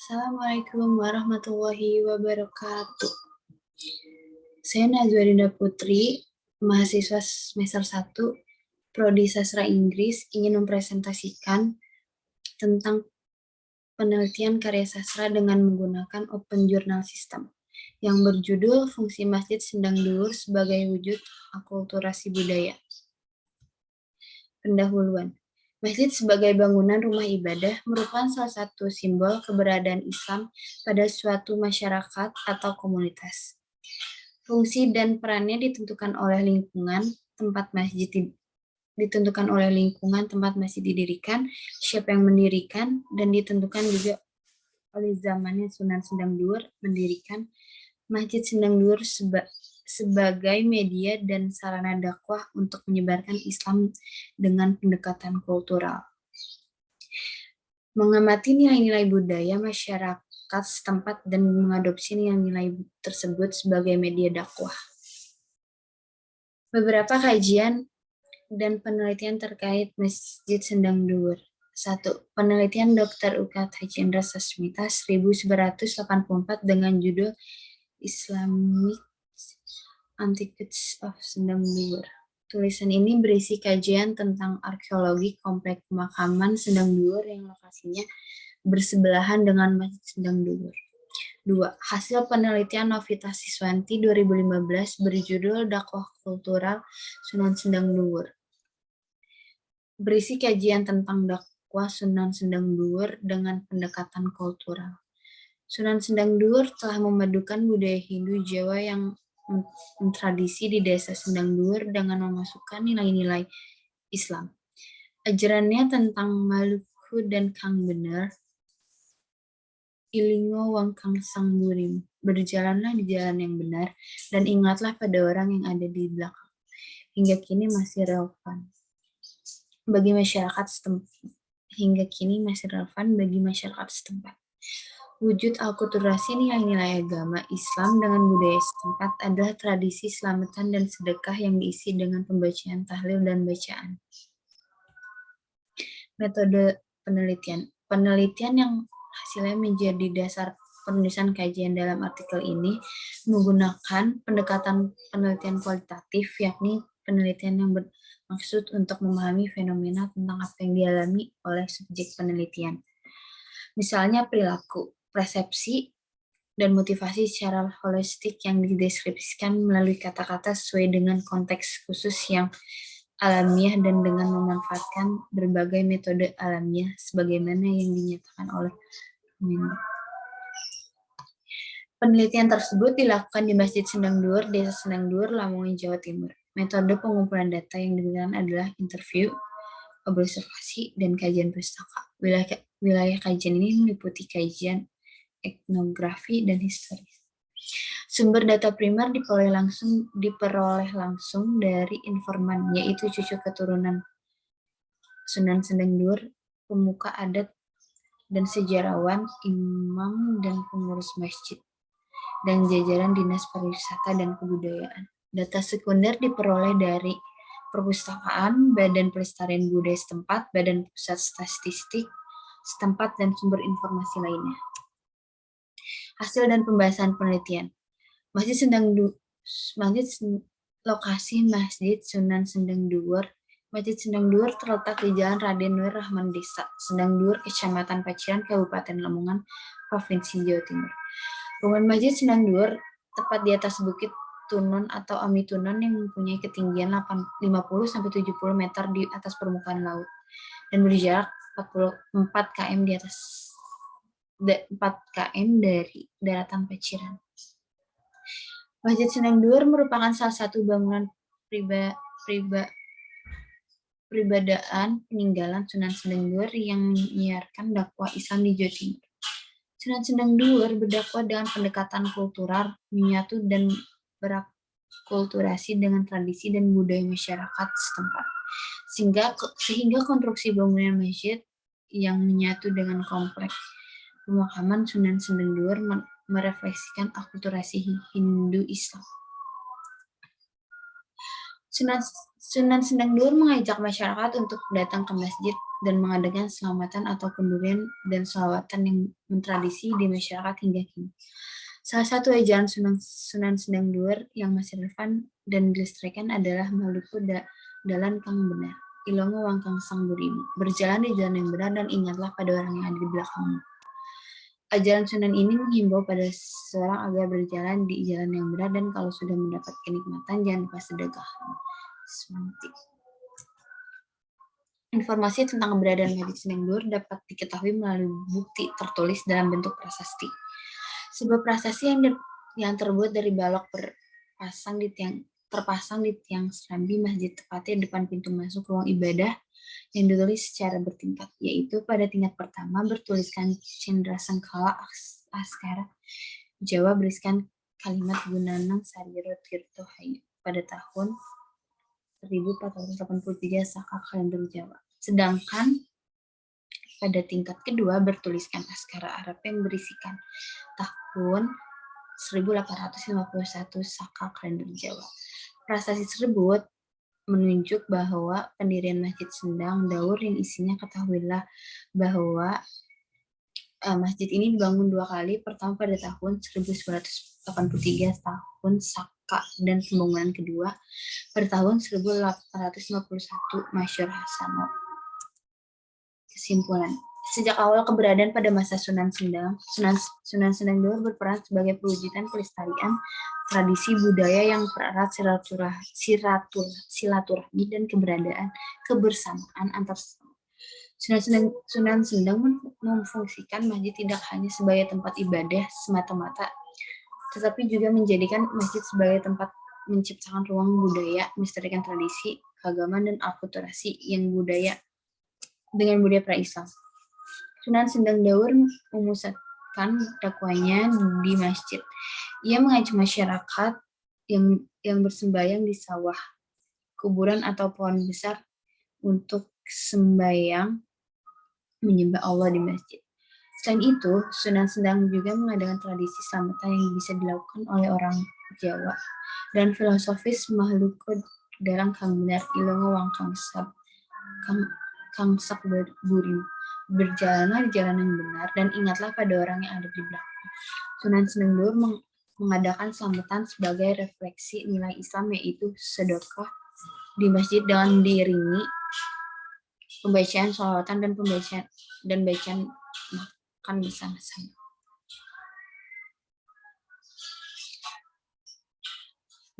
Assalamualaikum warahmatullahi wabarakatuh. Saya Najwa Dinda Putri, mahasiswa semester 1, Prodi Sastra Inggris, ingin mempresentasikan tentang penelitian karya sastra dengan menggunakan Open Journal System yang berjudul Fungsi Masjid Sendang Duhur sebagai Wujud Akulturasi Budaya. Pendahuluan. Masjid sebagai bangunan rumah ibadah merupakan salah satu simbol keberadaan Islam pada suatu masyarakat atau komunitas. Fungsi dan perannya ditentukan oleh lingkungan tempat masjid didirikan, siapa yang mendirikan, dan ditentukan juga oleh zamannya Sunan Sendang Duhur mendirikan Masjid Sendang Duhur sebagai media dan sarana dakwah untuk menyebarkan Islam dengan pendekatan kultural. Mengamati nilai-nilai budaya masyarakat setempat dan mengadopsi nilai-nilai tersebut sebagai media dakwah. Beberapa kajian dan penelitian terkait Masjid Sendang Duhur. 1. Penelitian Dr. Ukat Hajendra Sasmita 1984 dengan judul Islamic Antiquities of Sendang Duhur. Tulisan ini berisi kajian tentang arkeologi kompleks pemakaman Sendang Duhur yang lokasinya bersebelahan dengan Masjid Sendang Duhur. 2. Hasil penelitian Novita Siswanti 2015 berjudul Dakwah Kultural Sunan Sendang Duhur. Berisi kajian tentang dakwah Sunan Sendang Duhur dengan pendekatan kultural. Sunan Sendang Duhur telah memadukan budaya Hindu Jawa yang tradisi di desa Sendang Duhur dengan memasukkan nilai-nilai Islam. Ajarannya tentang Maluku dan Kang Bener, Ilingo Wang Kang Sang Burim, berjalanlah di jalan yang benar dan ingatlah pada orang yang ada di belakang. Hingga kini masih relevan bagi masyarakat setempat. Wujud akulturasi nilai-nilai agama Islam dengan budaya setempat adalah tradisi selamatan dan sedekah yang diisi dengan pembacaan tahlil dan bacaan. Metode penelitian. Penelitian yang hasilnya menjadi dasar penulisan kajian dalam artikel ini menggunakan pendekatan penelitian kualitatif, yakni penelitian yang bermaksud untuk memahami fenomena tentang apa yang dialami oleh subjek penelitian. Misalnya perilaku, persepsi, dan motivasi secara holistik yang dideskripsikan melalui kata-kata sesuai dengan konteks khusus yang alamiah dan dengan memanfaatkan berbagai metode alamiah sebagaimana yang dinyatakan oleh Mendes. Penelitian tersebut dilakukan di Masjid Sendang Duhur, Desa Sendang Duhur, Lamongan, Jawa Timur. Metode pengumpulan data yang digunakan adalah interview, observasi, dan kajian pustaka. Wilayah kajian ini meliputi kajian etnografi dan historis. Sumber data primer diperoleh langsung dari informan, yaitu cucu keturunan Sunan Sendang Duhur, pemuka adat dan sejarawan, imam dan pengurus masjid, dan jajaran Dinas Pariwisata dan Kebudayaan. Data sekunder diperoleh dari perpustakaan, Badan Pelestarian Budaya setempat, Badan Pusat Statistik setempat, dan sumber informasi lainnya. Hasil dan pembahasan penelitian. Lokasi Masjid Sunan Sendang Duhur. Masjid Sendang Duhur terletak di Jalan Raden Nur Rahman Desa Sendang Duhur, Kecamatan Paciran, Kabupaten Lamongan, Provinsi Jawa Timur. Bangunan Masjid Sendang Duhur tepat di atas Bukit Tunon atau Ami Tunon yang mempunyai ketinggian 50-70 meter di atas permukaan laut dan berjarak 4 km dari daratan Paciran. Masjid Sendang Duhur merupakan salah satu bangunan peribadaan peninggalan Sunan Sendang Duhur yang menyiarkan dakwah Islam di Jawa Timur. Sunan Sendang Duhur berdakwah dengan pendekatan kultural, menyatu dan berakulturasi dengan tradisi dan budaya masyarakat setempat. Sehingga konstruksi bangunan masjid yang menyatu dengan kompleks pemakaman Sunan Sendang Duhur merefleksikan akulturasi Hindu Islam. Sunan Sendang Dur mengajak masyarakat untuk datang ke masjid dan mengadakan selamatan atau pendurian dan sholawatan yang mentradisi di masyarakat hingga kini. Salah satu ajaran Sunan Sendang Dur yang masih relevan dan dilestarikan adalah Maluku Dalan Kang Benar. Ilongo Wangkang Sang Burimu. Berjalan di jalan yang benar dan ingatlah pada orang yang ada di belakangmu. Ajaran Sunan ini menghimbau pada seseorang agar berjalan di jalan yang benar dan kalau sudah mendapat kenikmatan jangan lupa sedekah. Informasi tentang keberadaan Masjid Sendang Dur dapat diketahui melalui bukti tertulis dalam bentuk prasasti. Sebuah prasasti yang terbuat dari balok terpasang di tiang serambi masjid tepatnya depan pintu masuk ruang ibadah yang ditulis secara bertingkat, yaitu pada tingkat pertama bertuliskan Cendra Sengkala Askara Jawa berisikan kalimat Gunanang Sariro Tirto Hayu pada tahun 1483 Saka kalender Jawa. Sedangkan pada tingkat kedua bertuliskan Askara Arab yang berisikan tahun 1851 Saka kalender Jawa. Prasasti tersebut menunjuk bahwa pendirian Masjid Sendang Daur yang isinya ketahuilah bahwa masjid ini dibangun dua kali, pertama pada tahun 1983 tahun Saka dan pembangunan kedua pada tahun 1851 Masyur Hasanah. Kesimpulan, sejak awal keberadaan pada masa Sunan Sendang Daur berperan sebagai perwujudan pelestarian tradisi budaya yang erat silaturahmi dan kebersamaan antar sesama. Sunan Sendang memfungsikan masjid tidak hanya sebagai tempat ibadah semata-mata, tetapi juga menjadikan masjid sebagai tempat menciptakan ruang budaya, melestarikan tradisi, keagamaan, dan akulturasi yang dengan budaya pra-Islam. Sunan Sendang Daur memusatkan dakwahnya di masjid. Ia mengajak masyarakat yang bersembahyang di sawah, kuburan atau pohon besar untuk sembahyang menyembah Allah di masjid. Selain itu, Sunan Sendang juga mengadakan tradisi selamatan yang bisa dilakukan oleh orang Jawa dan filosofis Maluku Dalang Kang Benar Ilongo Wangkang Sak Burimu. Berjalanlah di jalan yang benar dan ingatlah pada orang yang ada di belakang. Sunan Sendang Daur mengadakan selamatan sebagai refleksi nilai Islam, yaitu sedekah di masjid dengan diiringi pembacaan sholawatan dan bacaan makan bersama-sama.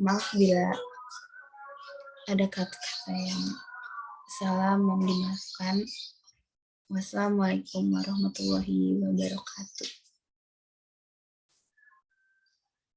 Maaf bila ada kata-kata yang salah, mohon dimaafkan. Wassalamualaikum warahmatullahi wabarakatuh.